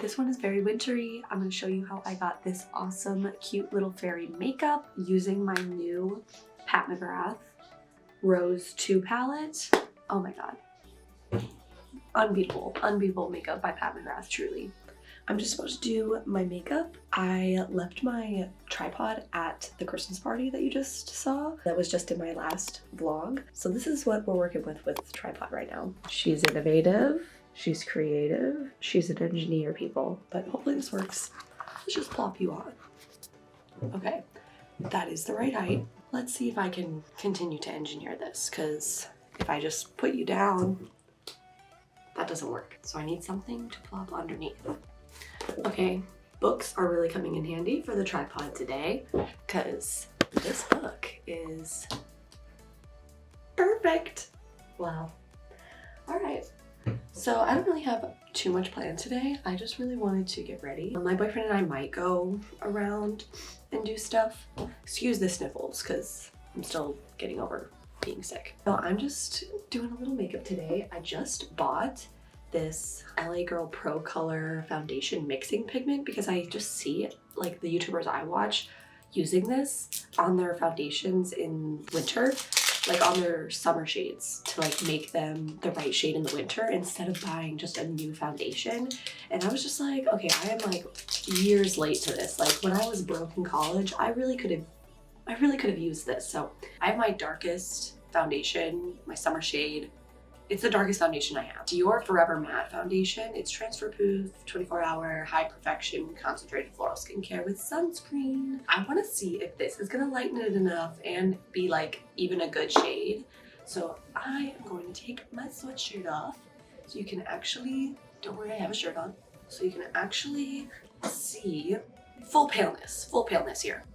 This one is very wintry. I'm going to show you how I got this awesome, cute little fairy makeup using my new Pat Mcgrath Rose 2 palette. Oh my god. Unbeatable. Unbeatable makeup by Pat Mcgrath, truly. I'm just about to do my makeup. I left my tripod at the Christmas party that you just saw. That was just in my last vlog. So this is what we're working with the tripod right now. She's innovative, she's creative, she's an engineer, people. But hopefully this works. Let's just plop you on. Okay, that is the right height. Let's see if I can continue to engineer this, because if I just put you down, that doesn't work. So I need something to plop underneath. Okay, books are really coming in handy for the tripod today, because this book is perfect. Wow. All right, so I don't really have too much planned today. I just really wanted to get ready. My boyfriend and I might go around and do stuff. Excuse the sniffles, because I'm still getting over being sick. So I'm just doing a little makeup today. I just bought this LA Girl Pro Color foundation mixing pigment because I just see like the YouTubers I watch using this on their foundations in winter, like on their summer shades, to like make them the right shade in the winter instead of buying just a new foundation. And I was just like, okay, I am like years late to this. Like when I was broke in college, I really could have used this. So I have my darkest foundation, my summer shade. It's the darkest foundation I have. Dior Forever Matte Foundation. It's transfer proof, 24-hour, high perfection, concentrated floral skincare with sunscreen. I want to see if this is going to lighten it enough and be like even a good shade. So I am going to take my sweatshirt off so you can actually, don't worry, I have a shirt on, so you can actually see full paleness here.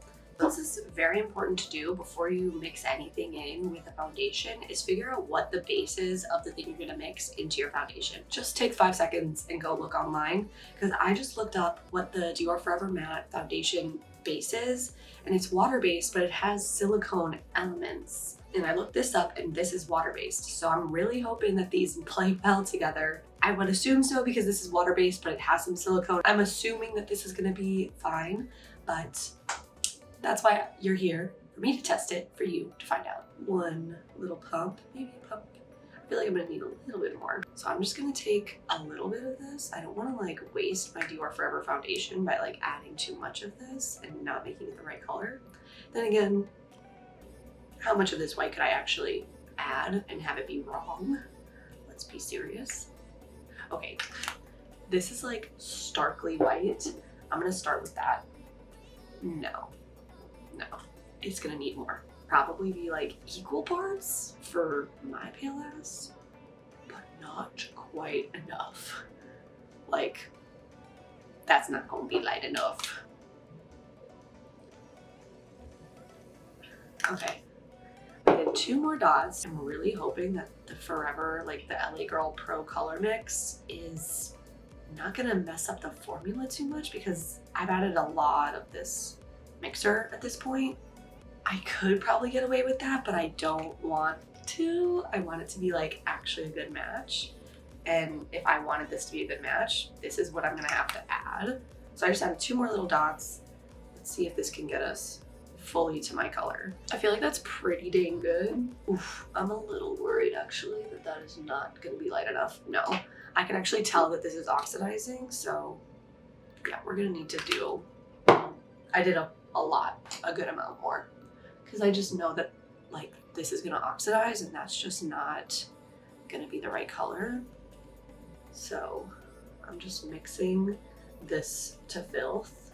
This is very important to do before you mix anything in with a foundation, is figure out what the base is of the thing you're gonna mix into your foundation. Just take 5 seconds and go look online, because I just looked up what the Dior Forever Matte Foundation base is, and it's water-based, but it has silicone elements. And I looked this up and this is water-based. So I'm really hoping that these play well together. I would assume so because this is water-based, but it has some silicone. I'm assuming that this is gonna be fine, but that's why you're here, for me to test it, for you to find out. One little pump, maybe a pump. I feel like I'm gonna need a little bit more. So I'm just gonna take a little bit of this. I don't wanna like waste my Dior Forever foundation by like adding too much of this and not making it the right color. Then again, how much of this white could I actually add and have it be wrong? Let's be serious. Okay, this is like starkly white. I'm gonna start with that. No, it's gonna need more. Probably be like equal parts for my pale ass, but not quite enough. Like, that's not gonna be light enough. Okay, I did 2 more dots. I'm really hoping that the Forever, like the LA Girl Pro Color Mix, is not gonna mess up the formula too much, because I've added a lot of this mixer at this point. I could probably get away with that, but I don't want to. I want it to be like actually a good match. And if I wanted this to be a good match, this is what I'm gonna have to add. So I just added 2 more little dots. Let's see if this can get us fully to my color. I feel like that's pretty dang good. Oof, I'm a little worried actually that that is not gonna be light enough. No, I can actually tell that this is oxidizing. So yeah, we're gonna need to do, I did a good amount more, because I just know that like this is gonna oxidize and that's just not gonna be the right color. So I'm just mixing this to filth.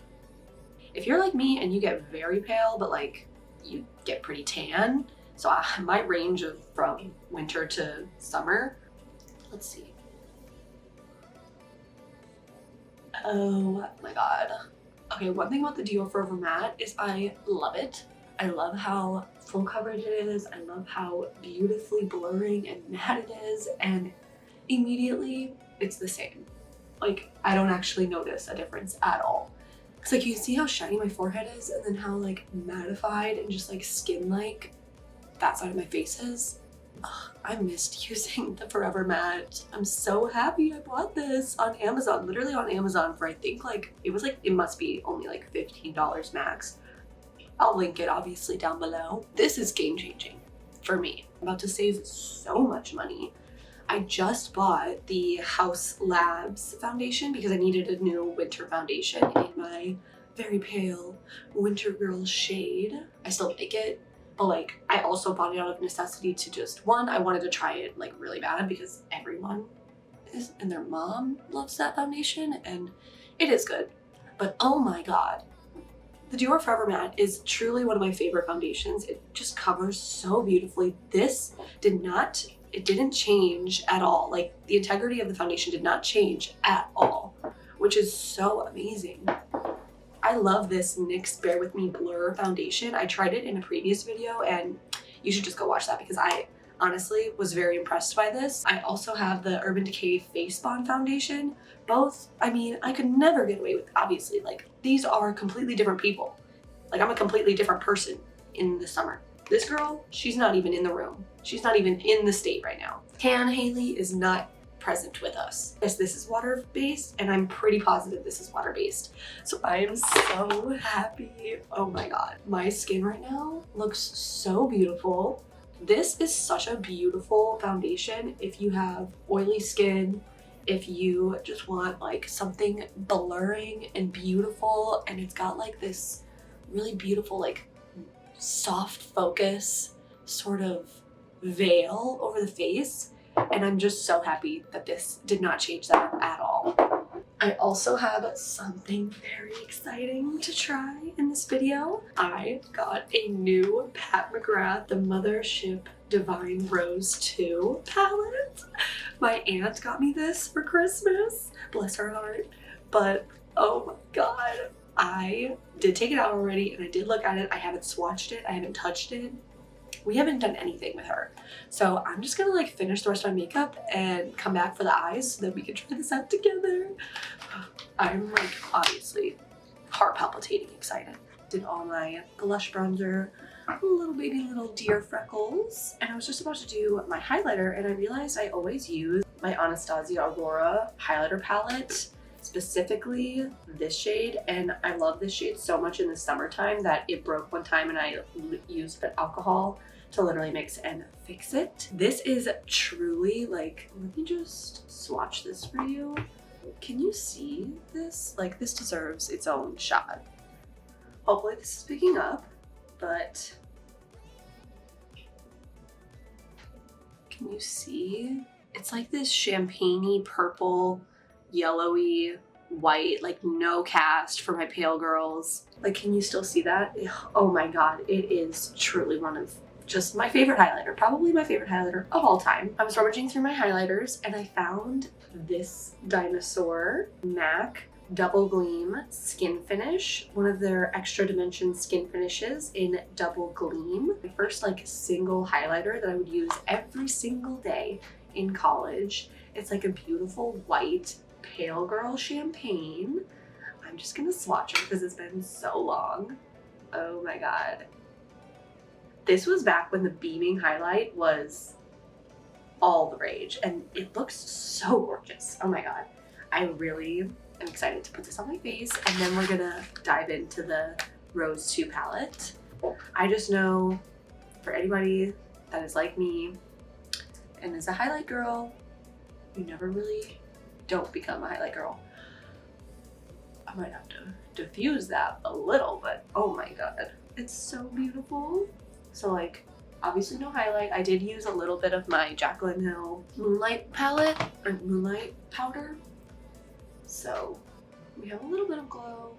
If you're like me and you get very pale, but like you get pretty tan, so my range of from winter to summer, let's see. Oh my god. Okay, one thing about the Dior Forever Matte is I love it. I love how full coverage it is. I love how beautifully blurring and matte it is, and immediately it's the same. Like, I don't actually notice a difference at all. Cause like you can see how shiny my forehead is, and then how like mattified and just like skin-like that side of my face is. I missed using the Forever Matte. I'm so happy I bought this on Amazon, literally on Amazon for I think like, it must be only like $15 max. I'll link it obviously down below. This is game changing for me. I'm about to save so much money. I just bought the House Labs foundation because I needed a new winter foundation in my very pale winter girl shade. I still like it, but like I also bought it out of necessity to just, one, I wanted to try it like really bad because everyone is and their mom loves that foundation and it is good. But oh my god, the Dior Forever Matte is truly one of my favorite foundations. It just covers so beautifully. This didn't change at all. Like the integrity of the foundation did not change at all, which is so amazing. I love this NYX Bear With Me Blur foundation. I tried it in a previous video and you should just go watch that because I honestly was very impressed by this. I also have the Urban Decay Face Bond foundation. Both, I mean, I could never get away with, obviously, like these are completely different people. Like I'm a completely different person in the summer. This girl, she's not even in the room. She's not even in the state right now. Tan Haley is not present with us. Yes, this is water-based and I'm pretty positive this is water-based. So I am so happy. Oh my god. My skin right now looks so beautiful. This is such a beautiful foundation if you have oily skin, if you just want like something blurring and beautiful, and it's got like this really beautiful like soft focus sort of veil over the face. And I'm just so happy that this did not change that at all. I also have something very exciting to try in this video. I got a new Pat Mcgrath, the Mothership Divine Rose 2 palette. My aunt got me this for Christmas, bless her heart. But oh my god, I did take it out already and I did look at it. I haven't swatched it, I haven't touched it. We haven't done anything with her. So I'm just gonna like finish the rest of my makeup and come back for the eyes so that we can try this out together. I'm like obviously heart palpitating excited. Did all my blush bronzer, little deer freckles. And I was just about to do my highlighter and I realized I always use my Anastasia Aurora highlighter palette, specifically this shade, and I love this shade so much in the summertime that it broke one time and I used the alcohol to literally mix and fix it. This is truly like, let me just swatch this for you. Can you see this? Like this deserves its own shot. Hopefully this is picking up, but can you see? It's like this champagne-y purple, yellowy white, like no cast for my pale girls. Like, can you still see that? Oh my god, it is truly one of just my favorite highlighter, probably my favorite highlighter of all time. I was rummaging through my highlighters and I found this Dinosaur MAC Double Gleam Skin Finish, one of their extra dimension skin finishes in Double Gleam. My first like single highlighter that I would use every single day in college. It's like a beautiful white pale girl champagne. I'm just gonna swatch it because it's been so long. Oh my god. This was back when the beaming highlight was all the rage and it looks so gorgeous. Oh my god. I really am excited to put this on my face and then we're gonna dive into the Rose 2 palette. I just know for anybody that is like me and is a highlight girl, you never really don't become a highlight girl. I might have to diffuse that a little, but oh my god, it's so beautiful. So like, obviously no highlight. I did use a little bit of my Jaclyn Hill Moonlight palette, or Moonlight powder. So we have a little bit of glow.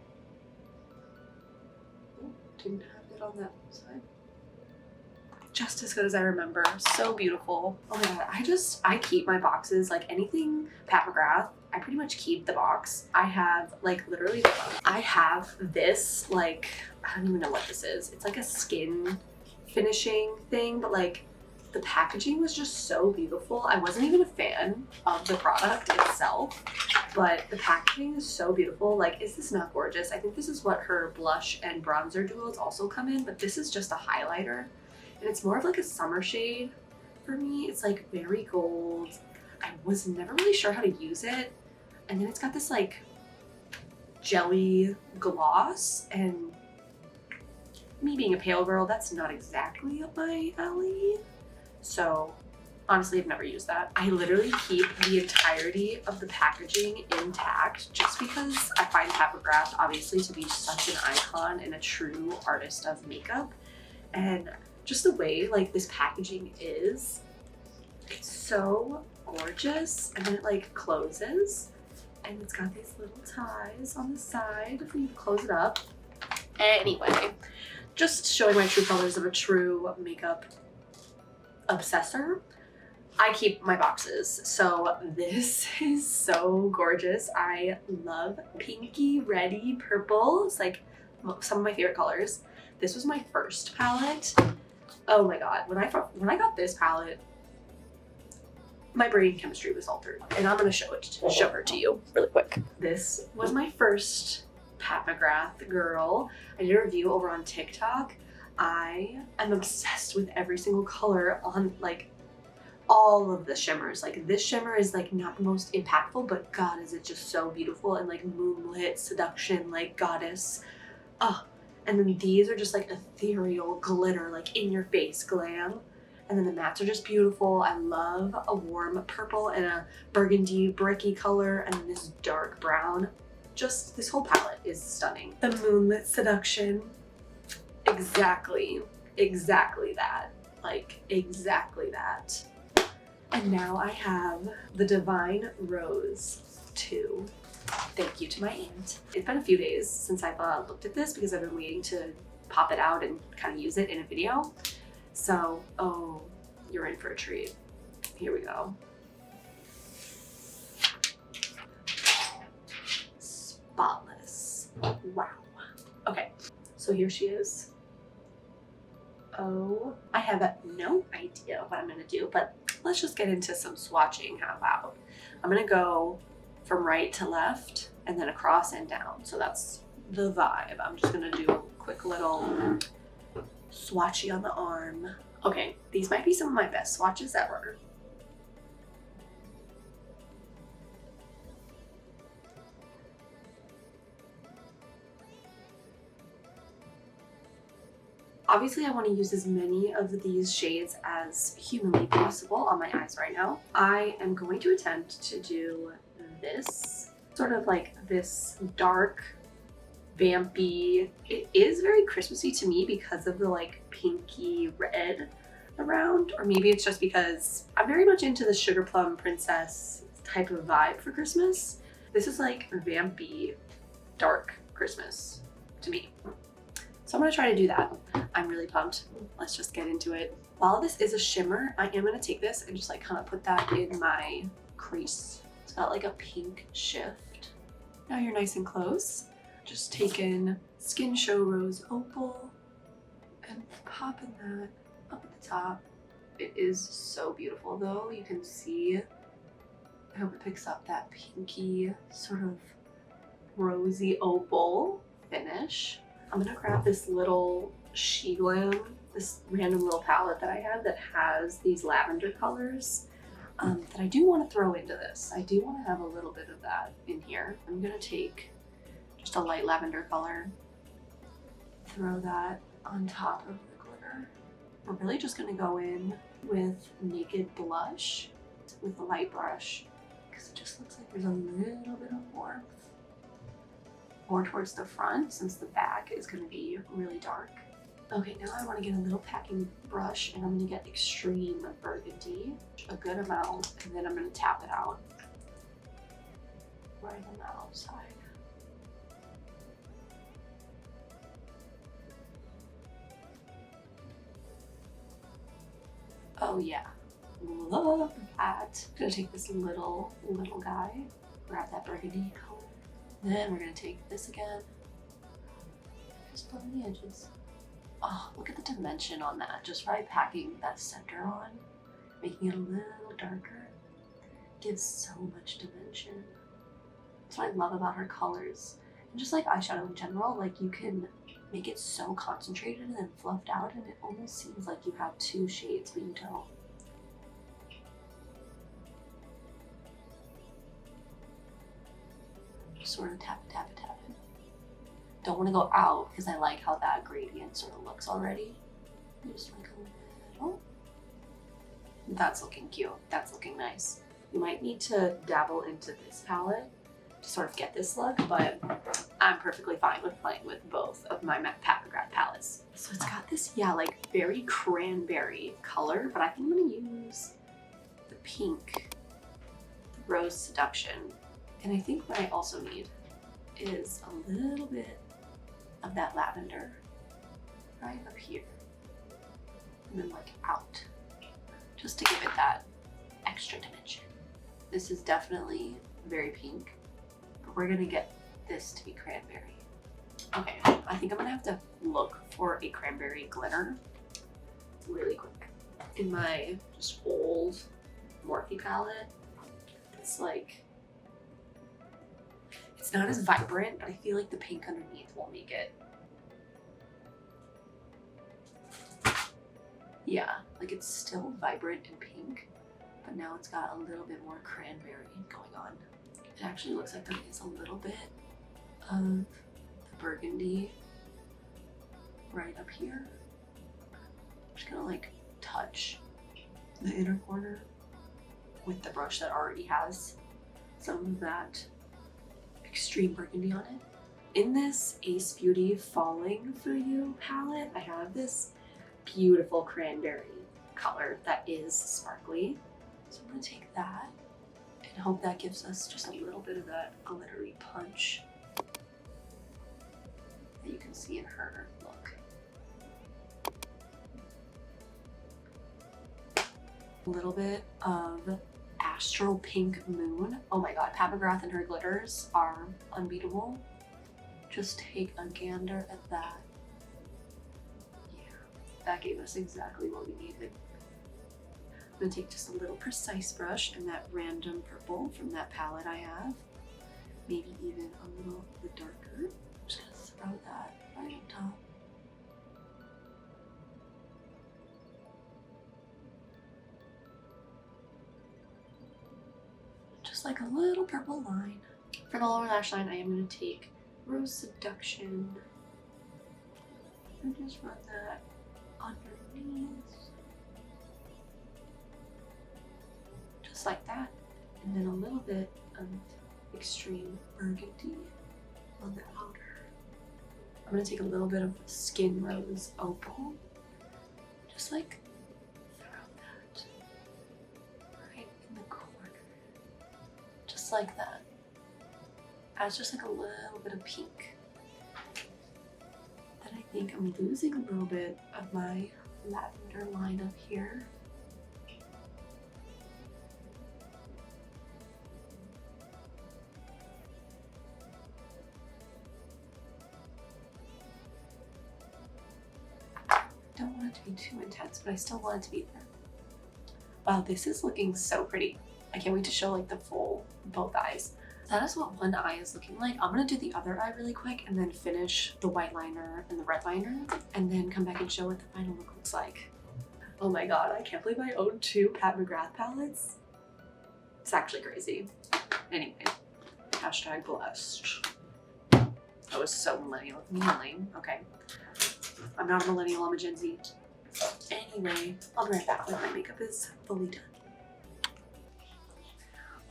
Oh, didn't have it on that side. Just as good as I remember. So beautiful. Oh my god, I keep my boxes, like anything Pat Mcgrath, I pretty much keep the box. I have like literally, I have this like, I don't even know what this is. It's like a skin finishing thing, but like the packaging was just so beautiful. I wasn't even a fan of the product itself, but the packaging is so beautiful. Like, is this not gorgeous? I think this is what her blush and bronzer duos also come in, but this is just a highlighter. And it's more of like a summer shade for me. It's like very gold. I was never really sure how to use it. And then it's got this like jelly gloss, and me being a pale girl, that's not exactly up my alley. So honestly, I've never used that. I literally keep the entirety of the packaging intact just because I find Pat Mcgrath obviously to be such an icon and a true artist of makeup. And just the way like this packaging is, it's so gorgeous. And then it like closes and it's got these little ties on the side for you to close it up. Anyway, just showing my true colors of a true makeup obsessor. I keep my boxes. So this is so gorgeous. I love pinky, reddy, purple. It's like some of my favorite colors. This was my first palette. Oh my god, when I got this palette, my brain chemistry was altered, and I'm gonna show her to you really quick. This was my first Pat Mcgrath girl. I did a review over on TikTok. I am obsessed with every single color on like all of the shimmers. Like this shimmer is like not the most impactful, but god is it just so beautiful and like moonlit seduction, like goddess. Oh, and then these are just like ethereal glitter, like in your face glam. And then the mattes are just beautiful. I love a warm purple and a burgundy bricky color, and then this dark brown. Just this whole palette is stunning. The moonlit seduction, exactly that. Like exactly that. And now I have the Divine Rose 2. Thank you to my aunt. It's been a few days since I've looked at this because I've been waiting to pop it out and kind of use it in a video. So, oh, you're in for a treat. Here we go. Spotless. Wow. Okay, so here she is. Oh, I have no idea what I'm gonna do, but let's just get into some swatching. How about? I'm gonna go from right to left and then across and down. So that's the vibe. I'm just gonna do a quick little swatchy on the arm. Okay, these might be some of my best swatches ever. Obviously, I want to use as many of these shades as humanly possible on my eyes right now. I am going to attempt to do this, sort of like this dark, vampy. It is very Christmassy to me because of the like pinky red around, or maybe it's just because I'm very much into the sugar plum princess type of vibe for Christmas. This is like vampy, dark Christmas to me. So I'm gonna try to do that. I'm really pumped. Let's just get into it. While this is a shimmer, I am gonna take this and just like kind of put that in my crease. It's got like a pink shift. Now you're nice and close. Just taking Skin Show Rose Opal and popping that up at the top. It is so beautiful though. You can see, I hope it picks up that pinky sort of rosy opal finish. I'm gonna grab this little She Glam, this random little palette that I have that has these lavender colors that I do want to throw into this. I do want to have a little bit of that in here. I'm gonna take just a light lavender color, throw that on top of the glitter. We're really just gonna go in with Naked Blush with the light brush because it just looks like there's a little bit of warmth more towards the front since the back is going to be really dark. Okay, now I want to get a little packing brush and I'm going to get Extreme Burgundy, a good amount, and then I'm going to tap it out right on the outside. Oh yeah, love that. I'm going to take this little guy, grab that burgundy color. Then we're gonna take this again, just blend the edges. Oh, look at the dimension on that, just by packing that center on, making it a little darker. Gives so much dimension. That's what I love about her colors. And just like eyeshadow in general, like you can make it so concentrated and then fluffed out and it almost seems like you have two shades, but you don't. Just sort of tap it, tap it, tap it. Don't want to go out because I like how that gradient sort of looks already. Just like a little. That's looking cute. That's looking nice. You might need to dabble into this palette to sort of get this look, but I'm perfectly fine with playing with both of my Pat Mcgrath palettes. So it's got this, yeah, like very cranberry color, but I think I'm gonna use the pink, the Rose Seduction. And I think what I also need is a little bit of that lavender right up here. And then like out, just to give it that extra dimension. This is definitely very pink, but we're gonna get this to be cranberry. Okay, I think I'm gonna have to look for a cranberry glitter really quick. In my just old Morphe palette, it's like, it's not as vibrant, but I feel like the pink underneath will make it. Yeah, like it's still vibrant and pink, but now it's got a little bit more cranberry going on. It actually looks like there is a little bit of the burgundy right up here. I'm just gonna like touch the inner corner with the brush that already has some of that extreme burgundy on it. In this Ace Beauty Falling For You palette, I have this beautiful cranberry color that is sparkly. So I'm gonna take that and hope that gives us just a little bit of that glittery punch that you can see in her look. A little bit of Astral Pink Moon. Oh my god, Pat Mcgrath and her glitters are unbeatable. Just take a gander at that. That gave us exactly what we needed. I'm gonna take just a little Precise brush and that random purple from that palette I have. Maybe even a little bit darker. I'm just gonna throw that right on top. Just like a little purple line. For the lower lash line, I am gonna take Rose Seduction and just run that underneath, just like that, and then a little bit of extreme burgundy on the outer. I'm gonna take a little bit of Skin Rose Opal, just like throw that right in the corner, just like that. Adds just like a little bit of pink. I think I'm losing a little bit of my lavender line up here. Don't want it to be too intense, but I still want it to be there. Wow, this is looking so pretty. I can't wait to show like the full both eyes. That is what one eye is looking like. I'm gonna do the other eye really quick and then finish the white liner and the red liner and then come back and show what the final look looks like. Oh my god, I can't believe I own 2 Pat Mcgrath palettes. It's actually crazy. Anyway, hashtag blessed. I was so millennial with me, lame. Okay. I'm not a millennial, I'm a Gen Z. Anyway, I'll be right back when my makeup is fully done.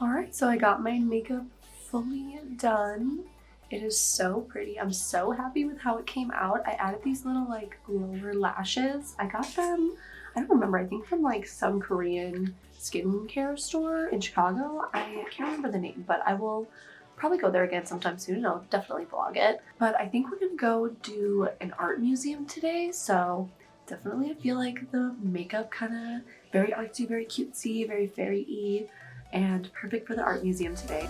Alright, so I got my makeup fully done. It is so pretty. I'm so happy with how it came out. I added these little like lower lashes. I got them, I don't remember, I think from like some Korean skincare store in Chicago. I can't remember the name, but I will probably go there again sometime soon and I'll definitely vlog it. But I think we're gonna go do an art museum today, so definitely I feel like the makeup kind of very artsy, very cutesy, very fairy-y, and perfect for the art museum today.